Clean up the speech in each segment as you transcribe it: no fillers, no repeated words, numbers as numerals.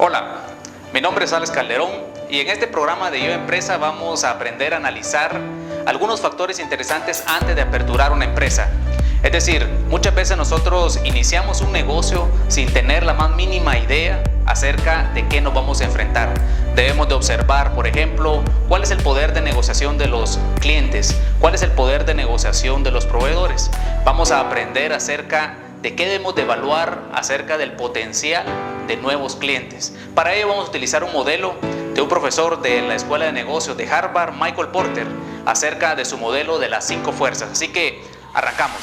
Hola, mi nombre es Alex Calderón y en este programa de Yo Empresa vamos a aprender a analizar algunos factores interesantes antes de aperturar una empresa. Es decir, muchas veces nosotros iniciamos un negocio sin tener la más mínima idea acerca de qué nos vamos a enfrentar. Debemos de observar, por ejemplo, cuál es el poder de negociación de los clientes, cuál es el poder de negociación de los proveedores. Vamos a aprender acerca de qué debemos de evaluar acerca del potencial de nuevos clientes. Para ello vamos a utilizar un modelo de un profesor de la Escuela de Negocios de Harvard, Michael Porter, acerca de su modelo de las 5 fuerzas. Así que arrancamos.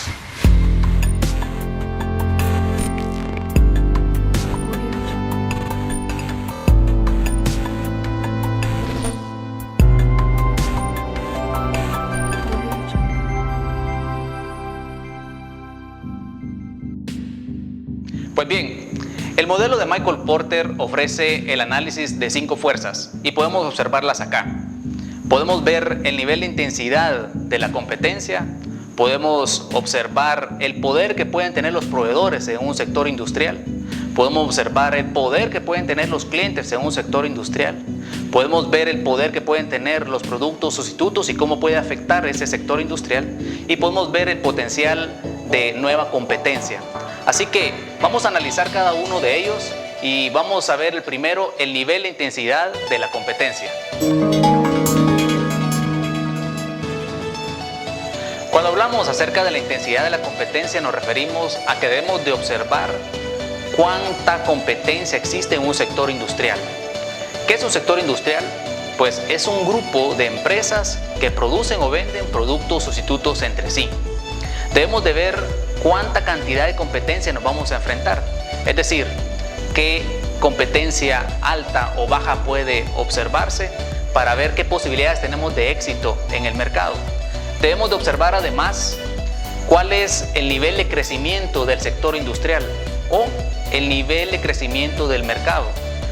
Pues bien, el modelo de Michael Porter ofrece el análisis de 5 fuerzas y podemos observarlas acá. Podemos ver el nivel de intensidad de la competencia, podemos observar el poder que pueden tener los proveedores en un sector industrial, podemos observar el poder que pueden tener los clientes en un sector industrial, podemos ver el poder que pueden tener los productos sustitutos y cómo puede afectar ese sector industrial, y podemos ver el potencial de nueva competencia. Así que vamos a analizar cada uno de ellos y vamos a ver el primero, el nivel de intensidad de la competencia. Cuando hablamos acerca de la intensidad de la competencia nos referimos a que debemos de observar cuánta competencia existe en un sector industrial. ¿Qué es un sector industrial? Pues es un grupo de empresas que producen o venden productos sustitutos entre sí. Debemos de ver cuánta cantidad de competencia nos vamos a enfrentar, es decir, qué competencia alta o baja puede observarse para ver qué posibilidades tenemos de éxito en el mercado. Debemos de observar además cuál es el nivel de crecimiento del sector industrial o el nivel de crecimiento del mercado.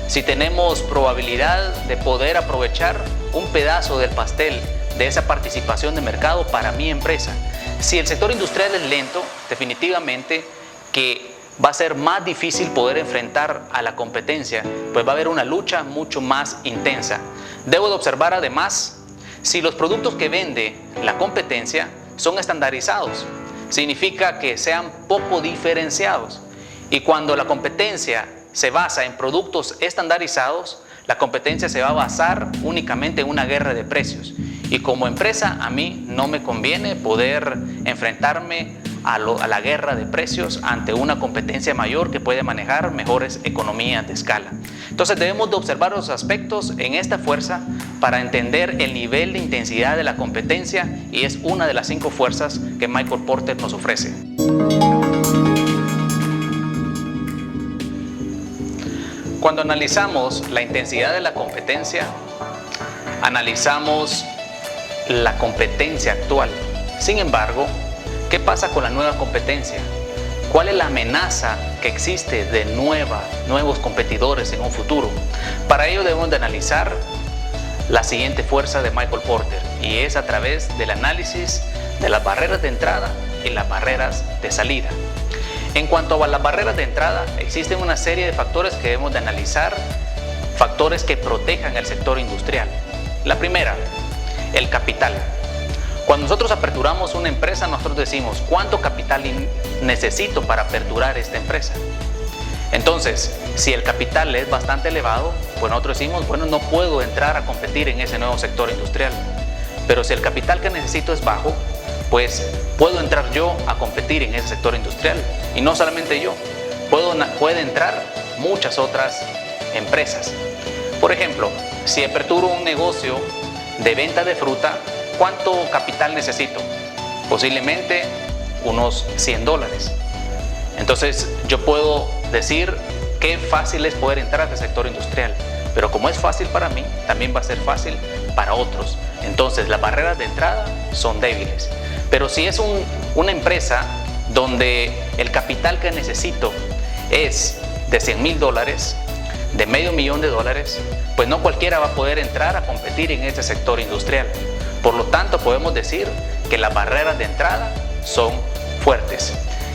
Si tenemos probabilidad de poder aprovechar un pedazo del pastel de esa participación de mercado para mi empresa. Si el sector industrial es lento, definitivamente que va a ser más difícil poder enfrentar a la competencia, pues va a haber una lucha mucho más intensa. Debo de observar además si los productos que vende la competencia son estandarizados. Significa que sean poco diferenciados. Y cuando la competencia se basa en productos estandarizados, la competencia se va a basar únicamente en una guerra de precios. Y como empresa a mí no me conviene poder enfrentarme a la guerra de precios ante una competencia mayor que puede manejar mejores economías de escala. Entonces debemos de observar los aspectos en esta fuerza para entender el nivel de intensidad de la competencia, y es una de las 5 fuerzas que Michael Porter nos ofrece. Cuando analizamos la intensidad de la competencia, analizamos la competencia actual. Sin embargo, ¿qué pasa con la nueva competencia? ¿Cuál es la amenaza que existe de nuevos competidores en un futuro? Para ello debemos de analizar la siguiente fuerza de Michael Porter, y es a través del análisis de las barreras de entrada y las barreras de salida. En cuanto a las barreras de entrada, existen una serie de factores que debemos de analizar, factores que protejan el sector industrial. La primera, el capital. Cuando nosotros aperturamos una empresa, nosotros decimos ¿cuánto capital necesito para aperturar esta empresa? Entonces, si el capital es bastante elevado, pues nosotros decimos, bueno, no puedo entrar a competir en ese nuevo sector industrial. Pero si el capital que necesito es bajo, pues puedo entrar yo a competir en ese sector industrial. Y no solamente yo, puede entrar muchas otras empresas. Por ejemplo, si aperturo un negocio de venta de fruta, ¿cuánto capital necesito? Posiblemente unos $100. Entonces yo puedo decir qué fácil es poder entrar al sector industrial, pero como es fácil para mí, también va a ser fácil para otros. Entonces las barreras de entrada son débiles. Pero si es una empresa donde el capital que necesito es de $100,000, de $500,000, pues no cualquiera va a poder entrar a competir en ese sector industrial. Por lo tanto, podemos decir que las barreras de entrada son fuertes.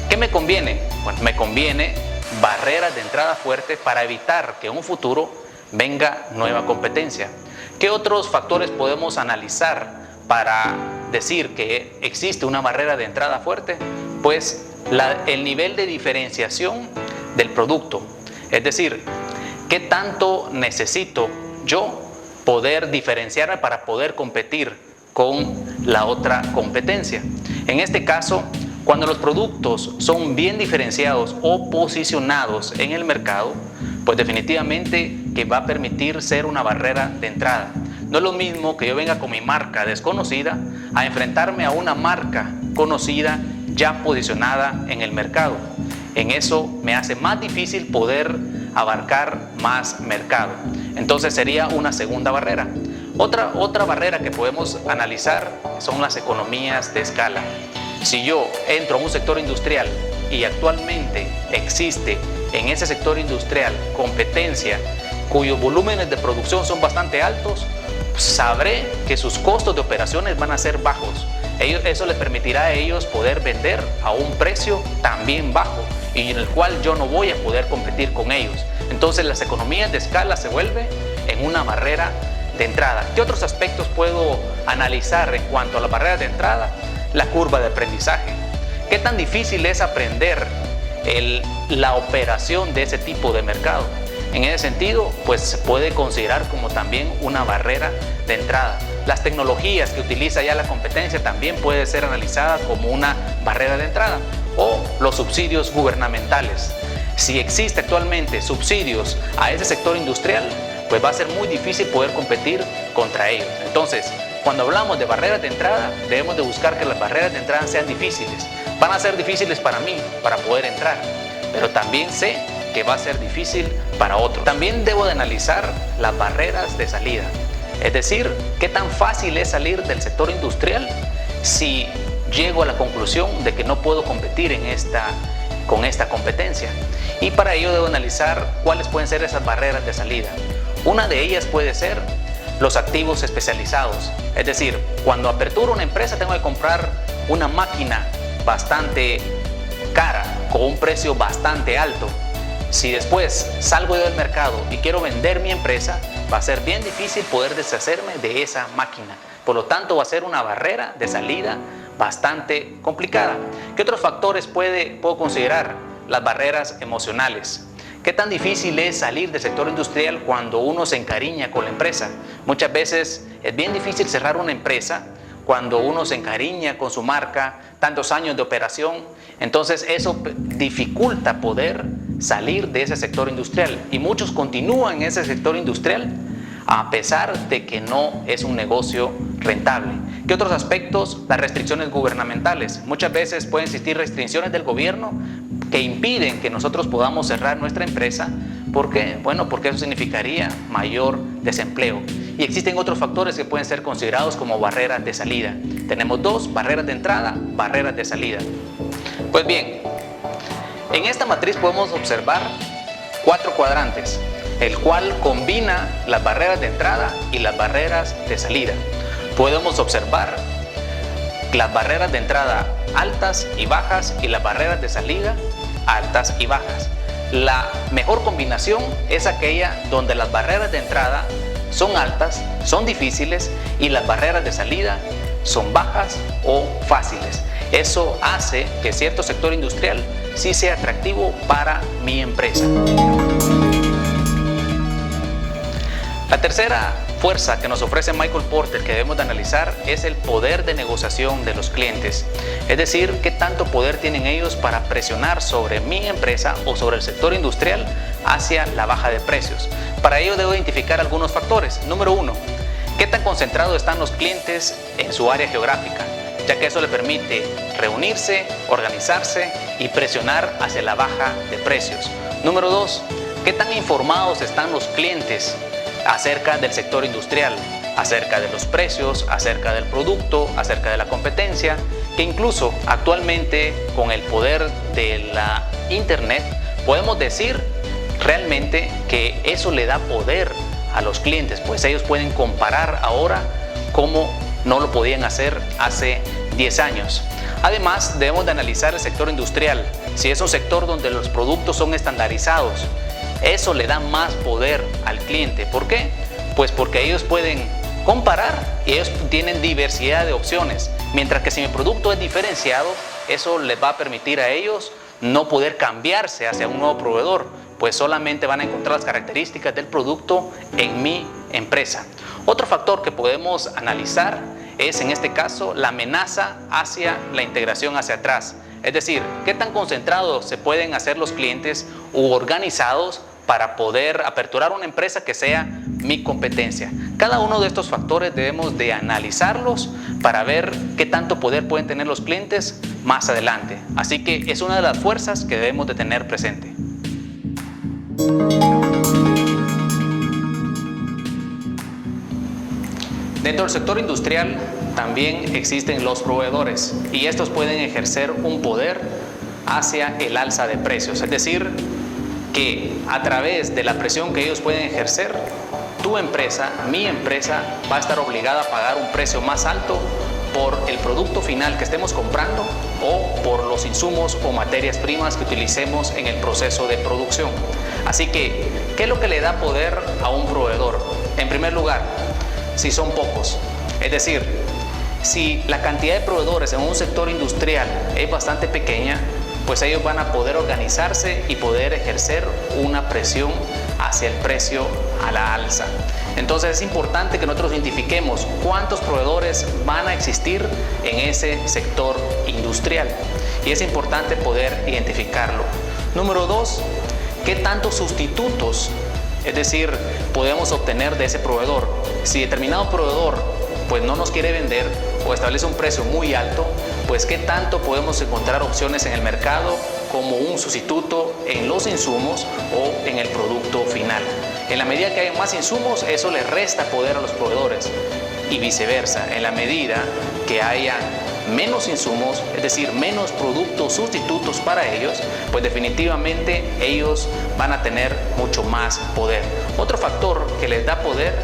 ¿Qué me conviene? Bueno, me conviene barreras de entrada fuertes para evitar que en un futuro venga nueva competencia. ¿Qué otros factores podemos analizar para decir que existe una barrera de entrada fuerte? Pues el nivel de diferenciación del producto. Es decir, ¿qué tanto necesito yo poder diferenciarme para poder competir con la otra competencia? En este caso, cuando los productos son bien diferenciados o posicionados en el mercado, pues definitivamente que va a permitir ser una barrera de entrada. No es lo mismo que yo venga con mi marca desconocida a enfrentarme a una marca conocida ya posicionada en el mercado. En eso me hace más difícil poder abarcar más mercado. Entonces sería una segunda barrera. Otra barrera que podemos analizar son las economías de escala. Si yo entro a un sector industrial y actualmente existe en ese sector industrial competencia cuyos volúmenes de producción son bastante altos, sabré que sus costos de operaciones van a ser bajos. Eso les permitirá a ellos poder vender a un precio también bajo y en el cual yo no voy a poder competir con ellos. Entonces las economías de escala se vuelven en una barrera de entrada. ¿Qué otros aspectos puedo analizar en cuanto a las barreras de entrada? La curva de aprendizaje. ¿Qué tan difícil es aprender la operación de ese tipo de mercado? En ese sentido, pues se puede considerar como también una barrera de entrada. Las tecnologías que utiliza ya la competencia también puede ser analizada como una barrera de entrada. O los subsidios gubernamentales. Si existe actualmente subsidios a ese sector industrial, pues va a ser muy difícil poder competir contra ellos. Entonces, cuando hablamos de barreras de entrada, debemos de buscar que las barreras de entrada sean difíciles. Van a ser difíciles para mí, para poder entrar, pero también sé que va a ser difícil para otros. También debo de analizar las barreras de salida. Es decir, qué tan fácil es salir del sector industrial si llego a la conclusión de que no puedo competir con esta competencia. Y para ello debo analizar cuáles pueden ser esas barreras de salida. Una de ellas puede ser los activos especializados. Es decir, cuando aperturo una empresa tengo que comprar una máquina bastante cara, con un precio bastante alto. Si después salgo del mercado y quiero vender mi empresa, va a ser bien difícil poder deshacerme de esa máquina. Por lo tanto, va a ser una barrera de salida bastante complicada. ¿Qué otros factores puedo considerar? Las barreras emocionales. ¿Qué tan difícil es salir del sector industrial cuando uno se encariña con la empresa? Muchas veces es bien difícil cerrar una empresa cuando uno se encariña con su marca, tantos años de operación. Entonces eso dificulta poder salir de ese sector industrial y muchos continúan en ese sector industrial a pesar de que no es un negocio rentable. ¿Qué otros aspectos? Las restricciones gubernamentales. Muchas veces pueden existir restricciones del gobierno que impiden que nosotros podamos cerrar nuestra empresa. ¿Por qué? Bueno, porque eso significaría mayor desempleo. Y existen otros factores que pueden ser considerados como barreras de salida. Tenemos dos: barreras de entrada, barreras de salida. Pues bien, en esta matriz podemos observar 4 cuadrantes, el cual combina las barreras de entrada y las barreras de salida. Podemos observar las barreras de entrada altas y bajas y las barreras de salida altas y bajas. La mejor combinación es aquella donde las barreras de entrada son altas, son difíciles y las barreras de salida son bajas o fáciles. Eso hace que cierto sector industrial sí sea atractivo para mi empresa. La tercera fuerza que nos ofrece Michael Porter que debemos de analizar es el poder de negociación de los clientes. Es decir, qué tanto poder tienen ellos para presionar sobre mi empresa o sobre el sector industrial hacia la baja de precios. Para ello debo identificar algunos factores. Número 1, qué tan concentrados están los clientes en su área geográfica, ya que eso le permite reunirse, organizarse y presionar hacia la baja de precios. Número 2, qué tan informados están los clientes acerca del sector industrial, acerca de los precios, acerca del producto, acerca de la competencia, que incluso actualmente con el poder de la internet podemos decir realmente que eso le da poder a los clientes, pues ellos pueden comparar ahora como no lo podían hacer hace 10 años. Además, debemos de analizar el sector industrial, si es un sector donde los productos son estandarizados, eso le da más poder al cliente. ¿Por qué? Pues porque ellos pueden comparar y ellos tienen diversidad de opciones, mientras que si mi producto es diferenciado, eso les va a permitir a ellos no poder cambiarse hacia un nuevo proveedor, pues solamente van a encontrar las características del producto en mi empresa. Otro factor que podemos analizar es, en este caso, la amenaza hacia la integración hacia atrás. Es decir, qué tan concentrados se pueden hacer los clientes u organizados para poder aperturar una empresa que sea mi competencia. Cada uno de estos factores debemos de analizarlos para ver qué tanto poder pueden tener los clientes más adelante. Así que es una de las fuerzas que debemos de tener presente. Dentro del sector industrial también existen los proveedores y estos pueden ejercer un poder hacia el alza de precios. Es decir, que a través de la presión que ellos pueden ejercer, tu empresa, mi empresa, va a estar obligada a pagar un precio más alto por el producto final que estemos comprando o por los insumos o materias primas que utilicemos en el proceso de producción. Así que, ¿qué es lo que le da poder a un proveedor? En primer lugar, si son pocos, es decir, si la cantidad de proveedores en un sector industrial es bastante pequeña, pues ellos van a poder organizarse y poder ejercer una presión hacia el precio a la alza. Entonces es importante que nosotros identifiquemos cuántos proveedores van a existir en ese sector industrial y es importante poder identificarlo. Número 2, ¿qué tantos sustitutos, es decir, podemos obtener de ese proveedor? Si determinado proveedor pues no nos quiere vender o establece un precio muy alto, pues qué tanto podemos encontrar opciones en el mercado como un sustituto en los insumos o en el producto final. En la medida que hay más insumos, eso le resta poder a los proveedores y viceversa. En la medida que haya menos insumos, es decir, menos productos sustitutos para ellos, pues definitivamente ellos van a tener mucho más poder. Otro factor que les da poder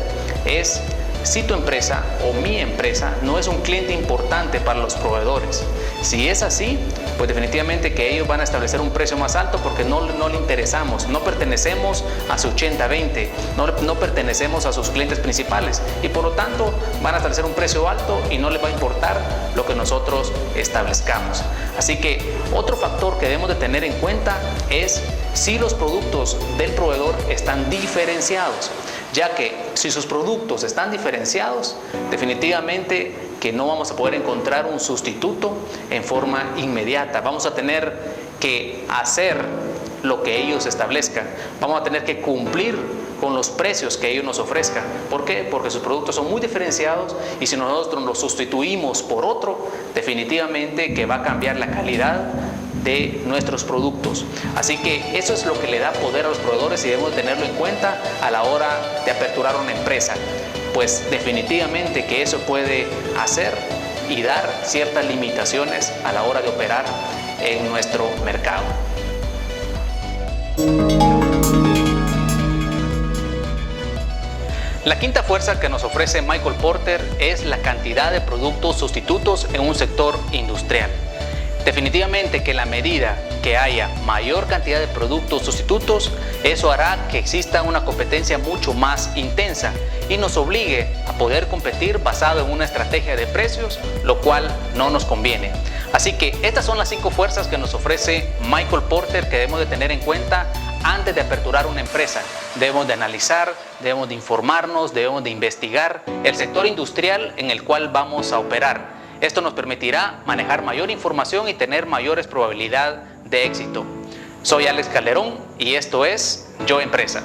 es si tu empresa o mi empresa no es un cliente importante para los proveedores. Si es así, pues definitivamente que ellos van a establecer un precio más alto porque no le interesamos, no pertenecemos a su 80-20, no pertenecemos a sus clientes principales y por lo tanto van a establecer un precio alto y no les va a importar lo que nosotros establezcamos. Así que otro factor que debemos de tener en cuenta es si los productos del proveedor están diferenciados, ya que si sus productos están diferenciados, definitivamente que no vamos a poder encontrar un sustituto en forma inmediata. Vamos a tener que hacer lo que ellos establezcan. Vamos a tener que cumplir con los precios que ellos nos ofrezcan. ¿Por qué? Porque sus productos son muy diferenciados y si nosotros los sustituimos por otro, definitivamente que va a cambiar la calidad de nuestros productos. Así que eso es lo que le da poder a los proveedores y debemos tenerlo en cuenta a la hora de aperturar una empresa, pues definitivamente que eso puede hacer y dar ciertas limitaciones a la hora de operar en nuestro mercado. La quinta fuerza que nos ofrece Michael Porter es la cantidad de productos sustitutos en un sector industrial. Definitivamente que la medida que haya mayor cantidad de productos sustitutos, eso hará que exista una competencia mucho más intensa y nos obligue a poder competir basado en una estrategia de precios, lo cual no nos conviene. Así que estas son las 5 fuerzas que nos ofrece Michael Porter que debemos de tener en cuenta antes de aperturar una empresa. Debemos de analizar, debemos de informarnos, debemos de investigar el sector industrial en el cual vamos a operar. Esto nos permitirá manejar mayor información y tener mayores probabilidades de éxito. Soy Alex Calderón y esto es Yo Empresa.